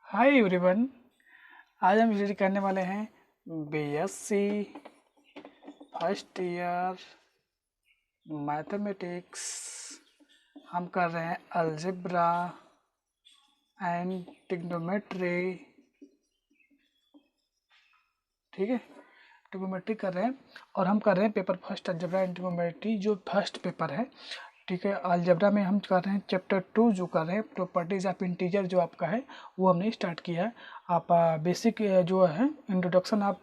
Hi everyone. आज हम study करने वाले हैं बीएससी फर्स्ट ईयर मैथमेटिक्स। हम कर रहे हैं अलजेब्रा एंड ट्रिग्नोमेट्री। ठीक है, ट्रिग्नोमेट्री कर रहे हैं और हम कर रहे हैं paper first algebra and trigonometry, जो फर्स्ट पेपर है। ठीक है, अलजेब्रा में हम कर रहे हैं चैप्टर 2 जो कर रहे हैं प्रॉपर्टीज ऑफ इंटीजर, जो आपका है वो हमने स्टार्ट किया है। आप बेसिक जो है इंट्रोडक्शन, आप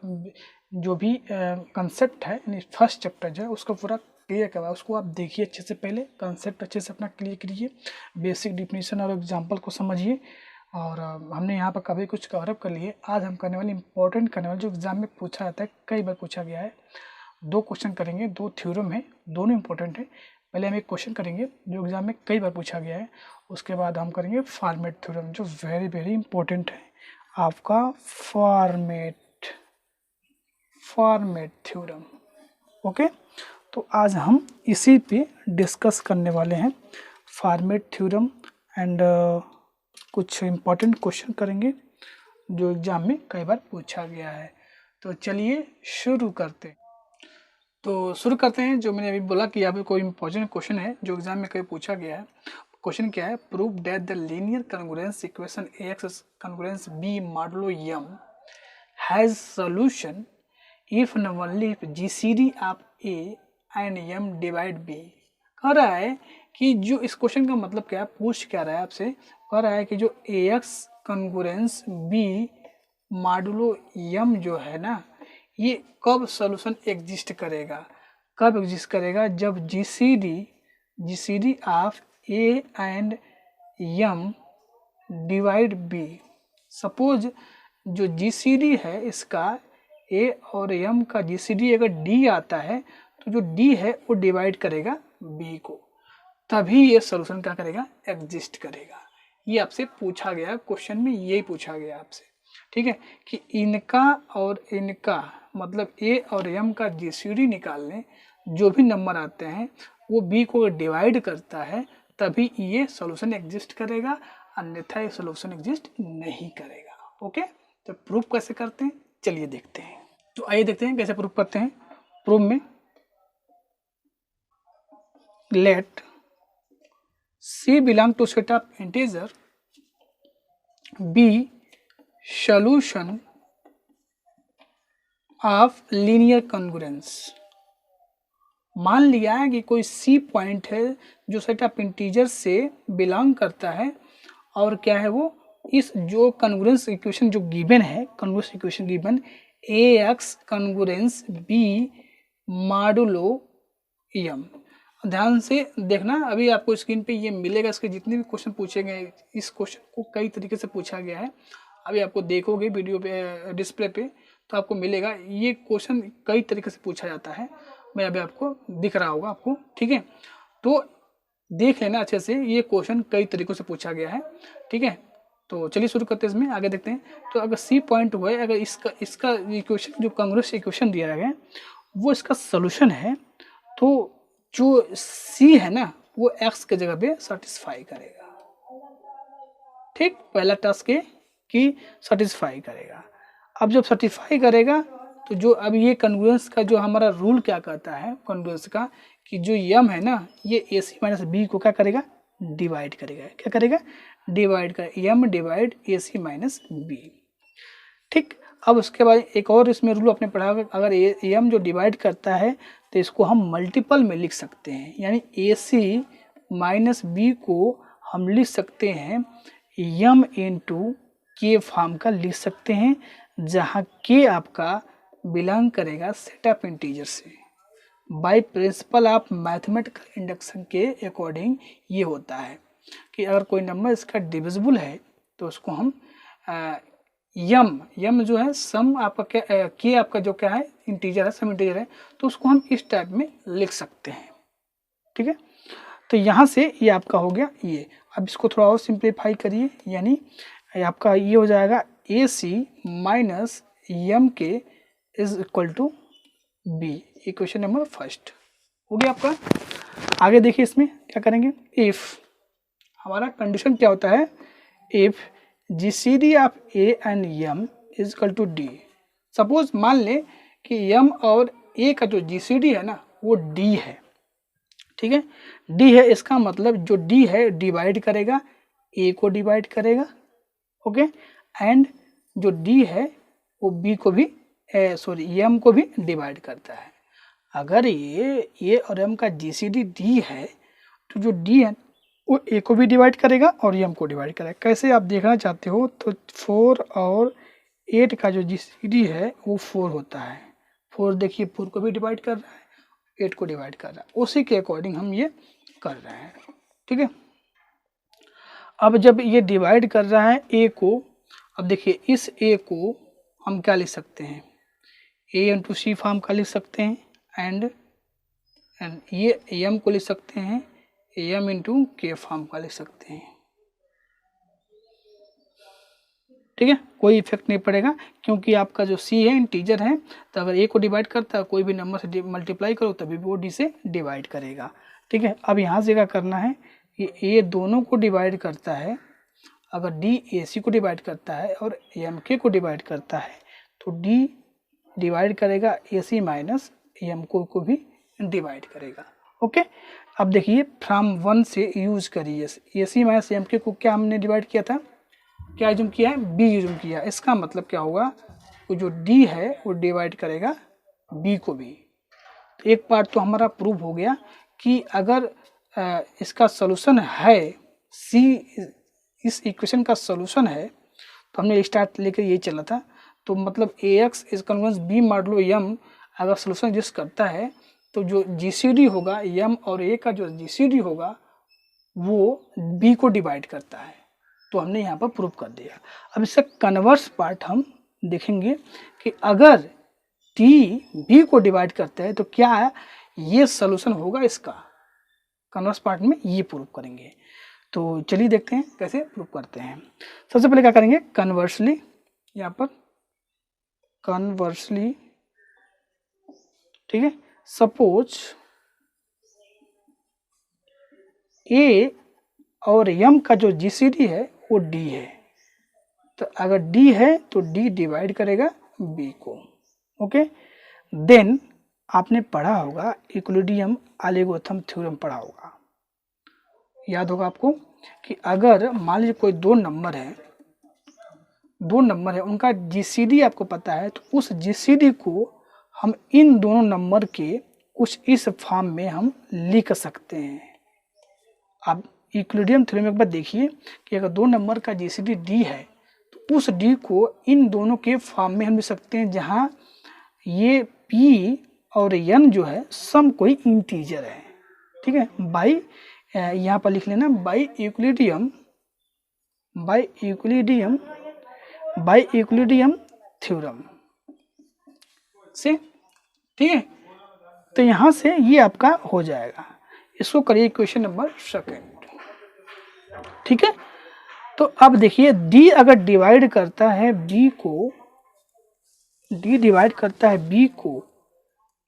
जो भी कंसेप्ट है यानी फर्स्ट चैप्टर जो है उसको पूरा क्लियर करवा, उसको आप देखिए अच्छे से, पहले कंसेप्ट अच्छे से अपना क्लियर करिए, बेसिक डिफिनीशन और एग्जाम्पल को समझिए। और हमने यहाँ पर कभी कुछ कवरअप कर लिए। आज हम करने वाले इंपॉर्टेंट करने वाले जो एग्जाम में पूछा जाता है, कई बार पूछा गया है। 2 क्वेश्चन करेंगे, 2 थ्योरम है, दोनों इंपॉर्टेंट है। पहले हम एक क्वेश्चन करेंगे जो एग्जाम में कई बार पूछा गया है, उसके बाद हम करेंगे फॉर्मेट थ्योरम जो वेरी वेरी इंपॉर्टेंट है आपका, फॉर्मेट थ्योरम। ओके, तो आज हम इसी पे डिस्कस करने वाले हैं, फॉर्मेट थ्योरम एंड कुछ इंपॉर्टेंट क्वेश्चन करेंगे जो एग्जाम में कई बार पूछा गया है। तो चलिए शुरू करते हैं। तो शुरू करते हैं। जो मैंने अभी बोला कि यहाँ पे कोई इंपॉर्टेंट क्वेश्चन है जो एग्जाम में कभी पूछा गया है। क्वेश्चन क्या है? Prove that the linear congruence equation ax congruence b modulo m has solution if and only if GCD of a and m divide b। कह रहा है कि जो इस क्वेश्चन का मतलब क्या है, पूछ क्या रहा है आपसे, कह रहा है कि जो ax congruence b modulo m जो है ना, ये कब सॉल्यूशन एग्जिस्ट करेगा? कब एग्जिस्ट करेगा? जब GCD of A and M divide B. Suppose जो जीसीडी है इसका, ए और एम का जीसीडी अगर डी आता है तो जो डी है वो डिवाइड करेगा बी को, तभी ये सॉल्यूशन क्या करेगा? एग्जिस्ट करेगा। ये आपसे पूछा गया क्वेश्चन में, यही पूछा गया आपसे। ठीक है, कि इनका और इनका मतलब ए और एम का जीसीडी निकालने जो भी नंबर आते हैं वो बी को डिवाइड करता है, तभी ये सॉल्यूशन एग्जिस्ट करेगा, अन्यथा ये सॉल्यूशन एग्जिस्ट नहीं करेगा। ओके, तो प्रूफ कैसे करते हैं चलिए देखते हैं। तो आइए देखते हैं कैसे प्रूफ करते हैं। प्रूफ में late C belong to set of integer, B solution of linear congruence। मान लिया है कि कोई C पॉइंट है जो सेट ऑफ इंटीजर से बिलोंग करता है, और क्या है वो, इस जो कॉन्ग्रुएंस इक्वेशन जो गिवन है, congruence equation given ax congruence b modulo m। ध्यान से देखना, अभी आपको स्क्रीन पे ये मिलेगा, इसके जितने भी क्वेश्चन पूछे गए, इस क्वेश्चन को कई तरीके से पूछा गया है। अभी आपको देखोगे वीडियो पे, डिस्प्ले पे, तो आपको मिलेगा ये क्वेश्चन कई तरीके से पूछा जाता है। मैं अभी आपको दिख रहा होगा आपको, ठीक है, तो देख लेना अच्छे से, ये क्वेश्चन कई तरीकों से पूछा गया है। ठीक है, तो चलिए शुरू करते हैं, इसमें आगे देखते हैं। तो अगर सी पॉइंट हुआ है, अगर इसका इक्वेशन जो कॉन्ग्रुएंस इक्वेशन दिया गया है वो इसका सोल्यूशन है, तो जो सी है ना वो एक्स के जगह पे सेटिस्फाई करेगा। ठीक, पहला टास्क है कि सेटिस्फाई करेगा। अब जब सेटिस्फाई करेगा तो जो अब ये कॉन्ग्रुएंस का जो हमारा रूल क्या कहता है कॉन्ग्रुएंस का, कि जो यम है ना ये ए सी माइनस बी को क्या करेगा? डिवाइड करेगा। क्या करेगा? डिवाइड करेगा, यम डिवाइड ए सी माइनस बी। ठीक, अब उसके बाद एक और इसमें रूल आपने पढ़ा, अगर एम जो डिवाइड करता है तो इसको हम मल्टीपल में लिख सकते हैं, यानी ए सी माइनस बी को हम लिख सकते हैं यम इंटू के फॉर्म का लिख सकते हैं, जहाँ के आपका बिलोंग करेगा सेट ऑफ इंटीजर से। By principle of mathematical induction के अकॉर्डिंग ये होता है कि अगर कोई नंबर इसका डिविजिबल है तो उसको हम यम जो है सम आपका क्या, के आपका जो क्या है इंटीजर है, सम इंटीजर है, तो उसको हम इस टाइप में लिख सकते हैं। ठीक है, तो यहाँ से ये आपका हो गया ये। अब इसको थोड़ा और सिंप्लीफाई करिए, यानी आपका ये हो जाएगा ए सी minus M K is equal to B. Equation number first हो गया आपका। आगे देखिए इसमें क्या करेंगे, इफ हमारा कंडीशन क्या होता है, if GCD of A and M is equal to D। Suppose मान लें कि M और A का जो GCD है ना वो D है, ठीक है, D है, इसका मतलब जो D है डिवाइड करेगा A को डिवाइड करेगा, ओके, एंड जो D है वो B को भी M को भी डिवाइड करता है। अगर ये A और M का GCD D है तो जो D है वो A को भी डिवाइड करेगा और M को डिवाइड करेगा। कैसे आप देखना चाहते हो तो 4 और 8 का जो GCD है वो 4 होता है, 4 देखिए 4 को भी डिवाइड कर रहा है, 8 को डिवाइड कर रहा है, उसी के अकॉर्डिंग हम ये कर रहे हैं, ठीक है। अब जब ये डिवाइड कर रहा है A को, अब देखिए इस A को हम क्या लिख सकते हैं, A इंटू C फॉर्म का लिख सकते हैं, एंड ये M को लिख सकते हैं M इंटू K फॉर्म का लिख सकते हैं, ठीक है, कोई इफेक्ट नहीं पड़ेगा क्योंकि आपका जो C है इंटीजर है, तो अगर A को डिवाइड करता है कोई भी नंबर से मल्टीप्लाई करो तभी वो D से डिवाइड करेगा, ठीक है। अब यहाँ से क्या करना है, ये A दोनों को डिवाइड करता है, अगर D AC को डिवाइड करता है और MK को डिवाइड करता है तो D डिवाइड करेगा AC माइनस MK को भी डिवाइड करेगा, ओके। अब देखिए फ्रॉम 1 से यूज करिए, AC माइनस MK को क्या हमने डिवाइड किया था, क्या यूज किया है, B यूज किया, इसका मतलब क्या होगा, वो जो D है वो डिवाइड करेगा B को भी। तो एक पार्ट तो हमारा प्रूव हो गया कि अगर इसका सॉल्यूशन है C, इस इक्वेशन का सॉल्यूशन है, तो हमने स्टार्ट लेकर यही चला था, तो मतलब AX is congruence B modulo M अगर सॉल्यूशन एग्जिस्ट करता है तो जो GCD होगा M और A का जो GCD होगा वो B को डिवाइड करता है, तो हमने यहाँ पर प्रूव कर दिया। अब इसका कन्वर्स पार्ट हम देखेंगे कि अगर T B को डिवाइड करता है तो क्या ये सॉल्यूशन होगा, इसका कन्वर्स पार्ट में ये प्रूव करेंगे। तो चलिए देखते हैं कैसे प्रूव करते हैं। सबसे पहले क्या करेंगे, कन्वर्सली, यहाँ पर कन्वर्सली, ठीक है, सपोज A और M का जो GCD है वो D है, तो अगर D है तो D डिवाइड करेगा B को, ओके। देन आपने पढ़ा होगा यूक्लिडियन एल्गोरिथम थ्योरम पढ़ा होगा, याद होगा आपको कि अगर मान लीजिए कोई दो नंबर है उनका GCD आपको पता है, तो उस GCD को हम इन दोनों नंबर के कुछ इस फॉर्म में हम लिख सकते हैं। आप यूक्लिडियन थ्योरम में एक बार देखिए कि अगर दो नंबर का GCD D है तो उस D को इन दोनों के फॉर्म में हम लिख सकते हैं, जहां ये P और N जो है सम कोई इंटीजर है, ठीक है। बाई यहाँ पर लिख लेना बाई यूक्लिडियन थ्योरम से, ठीक है। तो यहाँ से ये आपका हो जाएगा, इसको करिए क्वेश्चन नंबर 2, ठीक है। तो अब देखिए D अगर डिवाइड करता है B को, D डिवाइड करता है B को,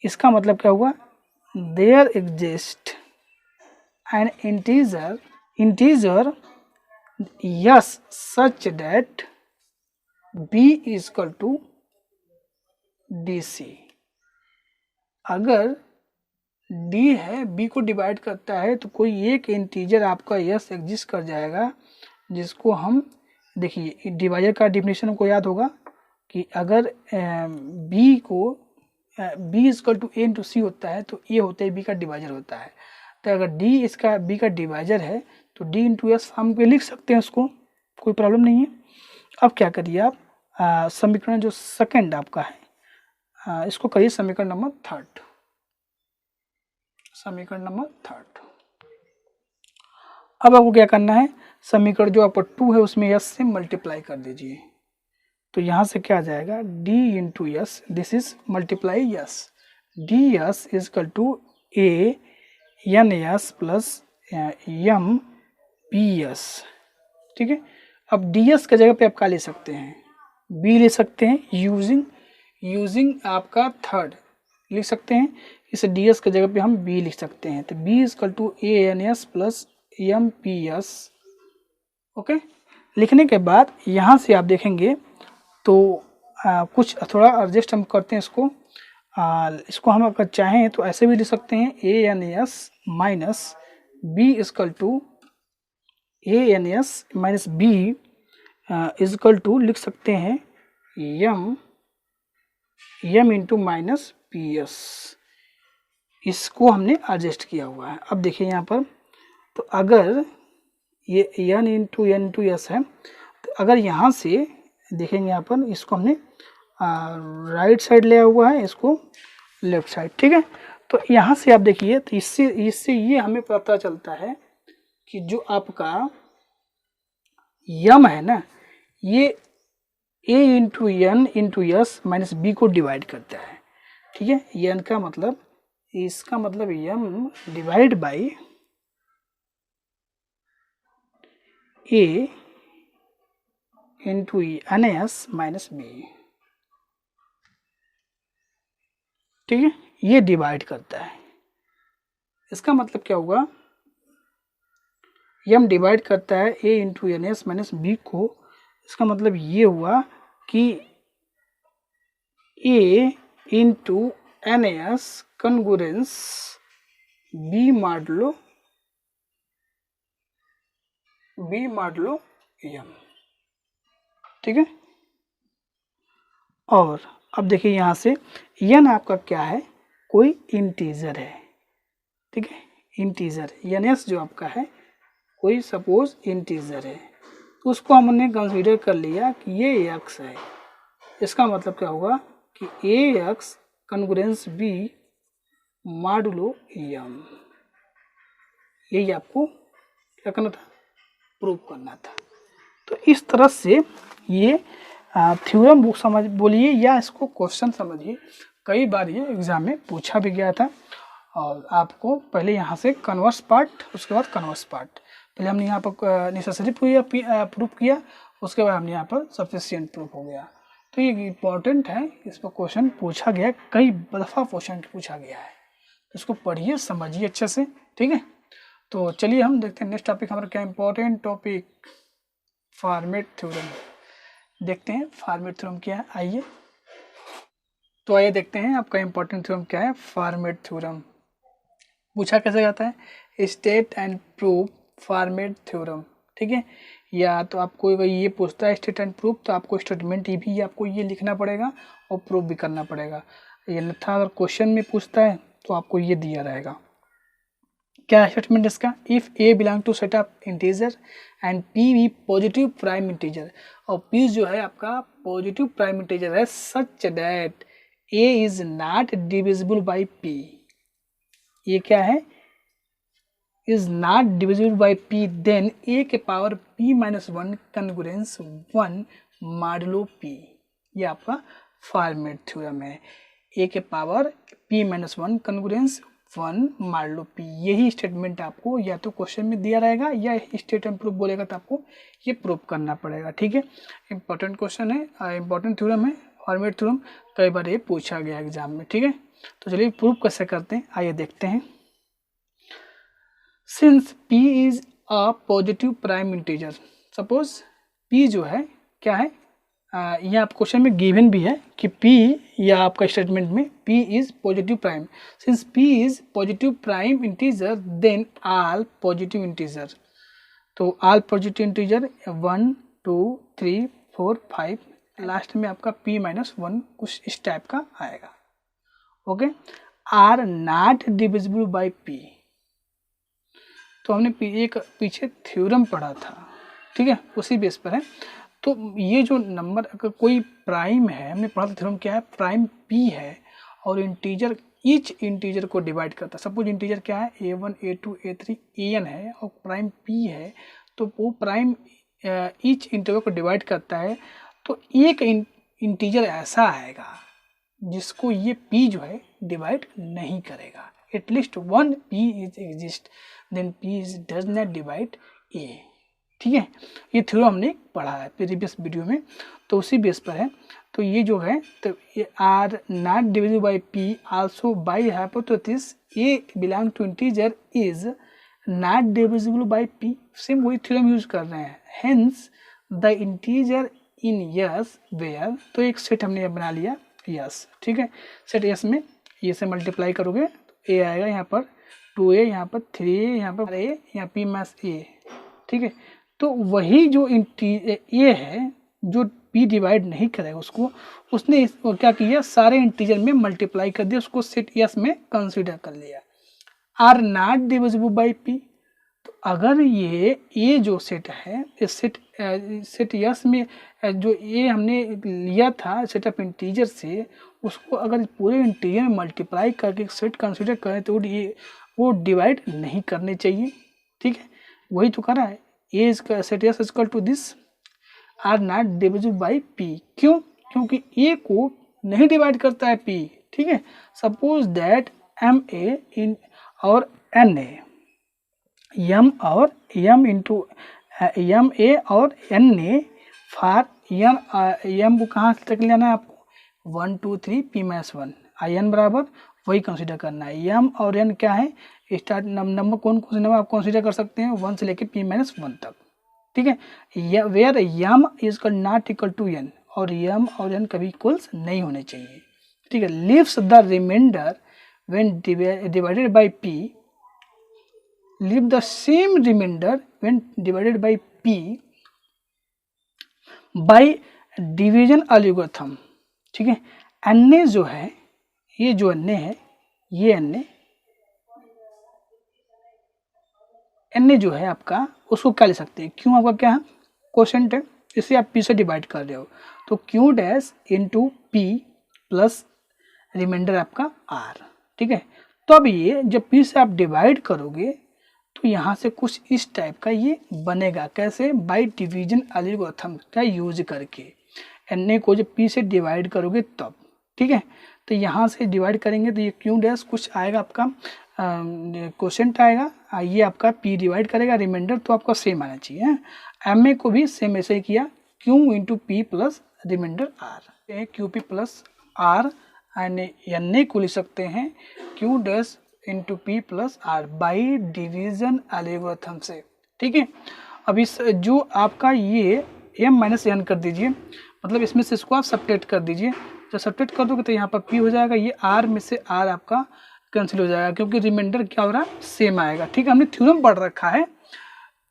इसका मतलब क्या हुआ, there exist an integer S such that B is equal to DC। अगर D है B को डिवाइड करता है तो कोई एक इंटीजर आपका यस एग्जिस्ट कर जाएगा, जिसको हम देखिए डिवाइजर का डिफिनेशन को याद होगा कि अगर B को B equal to A into C होता है तो A होता है B का डिवाइजर होता है, तो अगर D इसका B का डिवाइजर है तो D इंटू एस हम पे लिख सकते हैं, उसको कोई प्रॉब्लम नहीं है। अब क्या करिए आप, समीकरण जो सेकंड आपका है इसको करिए समीकरण नंबर 3, समीकरण नंबर 3। अब आपको क्या करना है, समीकरण जो आपका 2 है उसमें s से मल्टीप्लाई कर दीजिए, तो यहाँ से क्या आ जाएगा d into S, this is multiply s, D S is equal to A N S plus M P S, ठीक है। अब डी एस के जगह पे आप क्या ले सकते हैं, b ले सकते हैं, यूजिंग आपका थर्ड लिख सकते हैं, इस डी एस के जगह पे हम b लिख सकते हैं, तो b is equal to A N S plus M P S, okay. लिखने के बाद यहाँ से आप देखेंगे तो कुछ थोड़ा एडजस्ट हम करते हैं इसको। इसको हम अगर चाहें तो ऐसे भी लिख सकते हैं ANS minus B is equal to ANS minus B is equal to लिख सकते हैं M इंटू माइनस PS। इसको हमने एडजस्ट किया हुआ है। अब देखिए यहाँ पर, तो अगर ये N इंटू S है, तो अगर यहाँ से देखेंगे यहाँ पर, इसको हमने राइट साइड लिया हुआ है, इसको लेफ्ट साइड, ठीक है। तो यहाँ से आप देखिए, तो इससे ये हमें पता चलता है कि जो आपका यम है ना, ये A into N into S minus B को डिवाइड करता है, ठीक है। N का मतलब, इसका मतलब M divide by A into NS minus B, ठीक है, ये डिवाइड करता है। इसका मतलब क्या हुआ, यम डिवाइड करता है A into NS minus B को। इसका मतलब ये हुआ कि A into NS congruence B modulo M, ठीक है। और अब देखिए यहाँ से n आपका क्या है, कोई इंटीजर है, ठीक है, इंटीजर। NS जो आपका है कोई सपोज इंटीजर है, तो उसको हमने कंसीडर कर लिया कि ये x है। इसका मतलब क्या होगा कि AX कॉन्ग्रुएंस B मॉडुलो यम। यही आपको क्या करना था, प्रूव करना था। तो इस तरह से ये थ्योरम बुक समझ बोलिए या इसको क्वेश्चन समझिए, कई बार ये एग्जाम में पूछा भी गया था। और आपको पहले यहाँ से कन्वर्स पार्ट, उसके बाद कन्वर्स पार्ट, पहले हमने यहाँ पर नेसेसरी प्रूफ किया, उसके बाद हमने यहाँ पर सफिशिएंट प्रूफ हो गया। तो ये इम्पोर्टेंट है, इस पर क्वेश्चन पूछा गया, कई दफ़ा क्वेश्चन पूछा गया है। तो इसको पढ़िए, समझिए अच्छे से, ठीक है। तो चलिए हम देखते हैं नेक्स्ट टॉपिक हमारा क्या इम्पोर्टेंट टॉपिक, फॉर्मेट थ्योरम। देखते हैं फॉर्मेट थ्योरम क्या है, आइए। तो आइए देखते हैं आपका इम्पोर्टेंट थ्योरम क्या है। फॉर्मेट थ्योरम पूछा कैसे जाता है, state and proof format theorem, ठीक है। या तो आपको अगर ये पूछता है स्टेट एंड प्रूफ, तो आपको स्टेटमेंट भी आपको ये लिखना पड़ेगा और प्रूफ भी करना पड़ेगा। ये अन्यथा अगर क्वेश्चन में पूछता है तो आपको ये दिया रहेगा। क्या स्टेटमेंट इसका, if A belong to set of integer and P भी पॉजिटिव प्राइम इंटीजर, और P जो है आपका पॉजिटिव प्राइम इंटीजर है, such that A is not divisible by P। ये क्या है, is not divisible by P, then A के power P minus 1 congruence 1 modulo P। ये आपका फॉर्मेट थ्योरम है, A के power P minus 1 congruence 1 modulo P। यही स्टेटमेंट आपको या तो क्वेश्चन में दिया रहेगा या स्टेटमेंट प्रूफ बोलेगा तो आपको ये प्रूफ करना पड़ेगा, ठीक है। इंपॉर्टेंट क्वेश्चन है, इंपॉर्टेंट थ्योरम है फॉर्मेट थ्योरम, कई बार ये पूछा गया एग्जाम में, ठीक है। तो चलिए प्रूफ कैसे करते हैं, आइए देखते हैं। Since P is a positive prime integer, suppose P जो है क्या है, यहाँ आप क्वेश्चन में गिवन भी है कि P, या आपका स्टेटमेंट में P is positive prime. Since P is positive prime integer then all positive integer, तो ऑल पॉजिटिव इंटीजर 1 2 3 4 5, लास्ट में आपका P माइनस 1 कुछ इस टाइप का आएगा, okay. Are not divisible by P, तो हमने एक पीछे थ्योरम पढ़ा था, ठीक है, उसी बेस पर है। तो ये जो नंबर अगर कोई प्राइम है, हमने पढ़ा था थ्योरम क्या है, प्राइम P है और इंटीजर ईच इंटीजर को डिवाइड करता है। सपोज इंटीजर क्या है, A1 A2 A3 AN है और प्राइम P है, तो वो प्राइम ईच इंटीजर को डिवाइड करता है। तो एक इंटीजर ऐसा आएगा जिसको ये P जो है डिवाइड नहीं करेगा, at least one P is exist, then P is does not divide A, ठीक है। ये थ्योरम हमने पढ़ा है प्रीवियस वीडियो में, तो उसी बेस पर है। तो ये जो है, तो ये are not divisible by P also by hypothesis A belong to integer is not divisible by P, same वही थ्योरम यूज कर रहे हैं। Hence the integer in S where, तो एक सेट हमने बना लिया यस, ठीक है। सेट यस में ये से मल्टीप्लाई करोगे तो ए आएगा, यहाँ पर 2a, यहाँ पर 3a, यहाँ पर a, यहाँ p माइनस a, ठीक है। तो वही जो ए है जो p डिवाइड नहीं करेगा उसको, उसने क्या किया, सारे इंटीजर में मल्टीप्लाई कर दिया, उसको सेट यस में कंसीडर कर लिया। Are not divisible by p, तो अगर ये जो सेट है, इस सेट यस में जो ये हमने लिया था सेट ऑफ इंटीजर से, उसको अगर पूरे इंटीजर में मल्टीप्लाई करके सेट कंसीडर करें तो वो डिवाइड नहीं करने चाहिए, ठीक है। वही तो कर रहा है, ए इसका set S equal to this are not divisible by P. क्यों? क्योंकि ए को नहीं डिवाइड करता है पी, ठीक है। सपोज दैट एम ए इन और एन ए, यम और यम इंटू यम ए और एन ए फॉर यम को कहाँ तक लेना है आपको, 1 2 3 p माइनस 1, आई एन बराबर वही कंसीडर करना है। यम और एन क्या है, स्टार्ट नंबर कौन से नंबर आप कंसीडर कर सकते हैं, 1 से लेके p माइनस 1 तक, ठीक है। Where M is not equal to N, और यम और एन कभी इक्वल्स नहीं होने चाहिए, ठीक है। Leaves the remainder when divided by p, leave the same remainder when divided by p by division algorithm, ठीक है। n जो है, ये जो n है, ये n जो है आपका, उसको क्या ले सकते हैं, क्यों आपका क्या है क्वोशेंट है, इसे आप p से डिवाइड कर रहे हो, तो q dash into p plus remainder आपका r, ठीक है। तो अब ये जब p से आप डिवाइड करोगे तो यहाँ से कुछ इस टाइप का ये बनेगा, कैसे, बाय डिवीजन एल्गोरिथम का यूज करके। एन को जब पी से डिवाइड करोगे तब, ठीक है। तो यहाँ से डिवाइड करेंगे तो ये क्यू डैश कुछ आएगा आपका क्वोशेंट आएगा, ये आपका पी डिवाइड करेगा, रिमाइंडर तो आपका सेम आना चाहिए। एम ए को भी सेम ऐसे ही किया, Q into P plus remainder R, Q P plus R, and N A को लिख सकते हैं Q dash into P plus R by division algorithm से, ठीक है। अब इस जो आपका ये m माइनस एन कर दीजिए, मतलब इसमें से इसको आप सब्ट्रैक्ट कर दीजिए, जब सब्ट्रैक्ट कर दोगे तो यहाँ पर p हो जाएगा, ये r में से r आपका कैंसिल हो जाएगा, क्योंकि रिमाइंडर क्या हो रहा है, सेम आएगा, ठीक है। हमने थ्योरम पढ़ रखा है,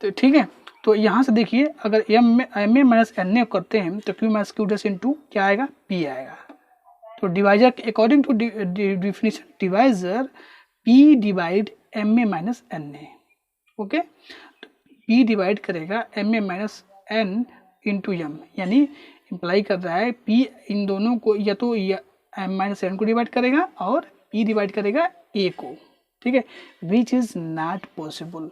तो ठीक है। तो यहाँ से देखिए, अगर m a minus n a करते हैं तो q minus q dash into क्या आएगा, p आएगा। तो divisor according to definition divisor p divide m a minus n a, okay. तो p डिवाइड करेगा m a minus n into m, यानी इम्प्लाई कर रहा है p इन दोनों को या तो एम माइनस एन को डिवाइड करेगा और p डिवाइड करेगा a को, ठीक है, विच इज नॉट पॉसिबल,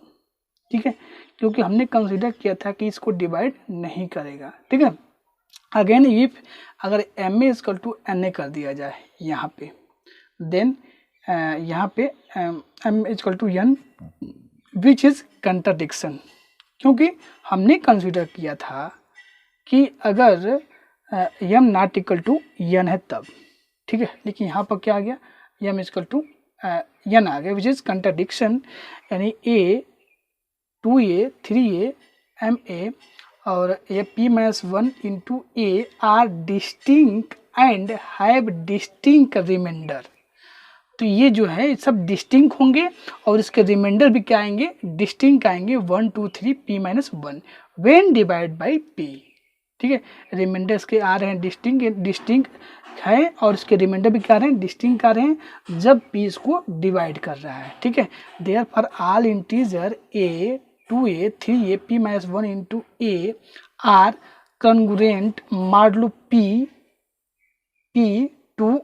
ठीक है, क्योंकि हमने कंसिडर किया था कि इसको डिवाइड नहीं करेगा, ठीक है। अगेन इफ अगर m a equal to n a कर दिया जाए यहाँ पे, देन यहाँ पे m equal to n which is contradiction, क्योंकि हमने कंसिडर किया था कि अगर m not equal to n है तब, ठीक है, लेकिन यहाँ पर क्या आ गया, m इक्वल टू n आ गया, विच इज कंट्राडिक्शन, यानी a 2a 3a ma और ये p minus 1 into a are distinct and have distinct remainder. तो ये जो है सब डिस्टिंक्ट होंगे और इसके रिमाइंडर भी क्या आएंगे, डिस्टिंक्ट आएंगे, 1 2 3 p minus 1 when divide by p, ठीक है। रिमाइंडर इसके आ रहे हैं डिस्टिंक्ट है और इसके रिमाइंडर भी क्या आ रहे हैं, डिस्टिंक्ट आ रहे हैं जब p इसको डिवाइड कर रहा है, ठीक है। Therefore all integer a 2a 3a p minus 1 into a are congruent modulo p to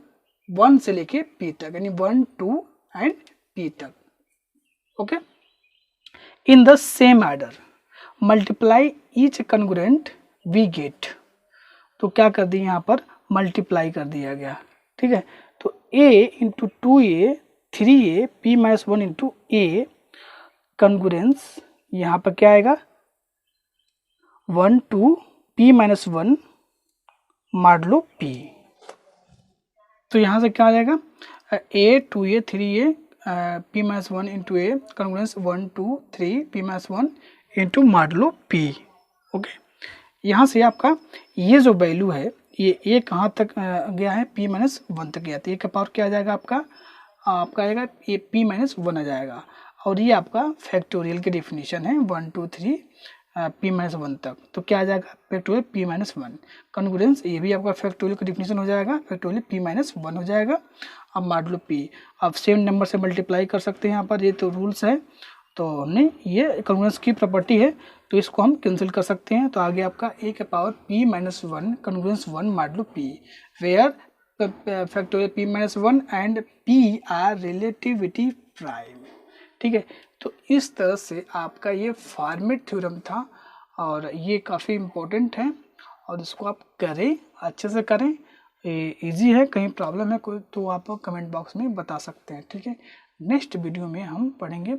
1 से लेके p तक, यानी 1 2 एंड p तक, okay. In the same order multiply each congruent we get, तो क्या कर दिए यहाँ पर मल्टीप्लाई कर दिया गया, ठीक है। तो a into 2a 3a p minus 1 into a congruence यहाँ पर क्या आएगा 1 2 p माइनस 1 मॉडुलो p, तो यहाँ से क्या आ जाएगा a 2a 3a p minus 1 into a congruence 1 2 3 p minus 1 into modulo p, okay. यहाँ से आपका ये जो वैल्यू है ये कहाँ तक गया है, p-1 तक गया, तो ये का पावर क्या आ जाएगा आपका आएगा ये p-1 आ जाएगा। और ये आपका फैक्टोरियल की डेफिनेशन है 1 2 3 p-1 तक, तो क्या आ जाएगा फैक्टोरियल p-1 कॉन्ग्रुएंस, ये भी आपका फैक्टोरियल का डेफिनेशन हो जाएगा, फैक्टोरियल p-1 हो जाएगा। अब मॉडुलो p अब सेम नंबर से मल्टीप्लाई कर सकते हैं, यहाँ पर ये तो रूल्स है, तो हमने ये कॉन्ग्रुएंस की प्रॉपर्टी है, तो इसको हम कैंसिल कर सकते हैं। तो आगे आपका a के power p-1 congruence 1 modulo p, where factorial p-1 and p are relativity prime. ठीक है, तो इस तरह से आपका ये फॉर्मेट थ्योरम था और ये काफ़ी इम्पोर्टेंट है, और इसको आप करें, अच्छे से करें, इजी है। कहीं प्रॉब्लम है कोई तो आप कमेंट बॉक्स में बता सकते हैं। ठीक है, नेक्स्ट वीडियो में हम पढ़ेंगे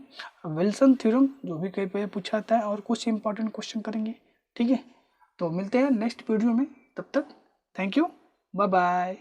विल्सन थ्योरम, जो भी कहीं पे पूछा जाता है, और कुछ इंपॉर्टेंट क्वेश्चन करेंगे। ठीक है, तो मिलते हैं नेक्स्ट वीडियो में, तब तक थैंक यू, बाय बाय।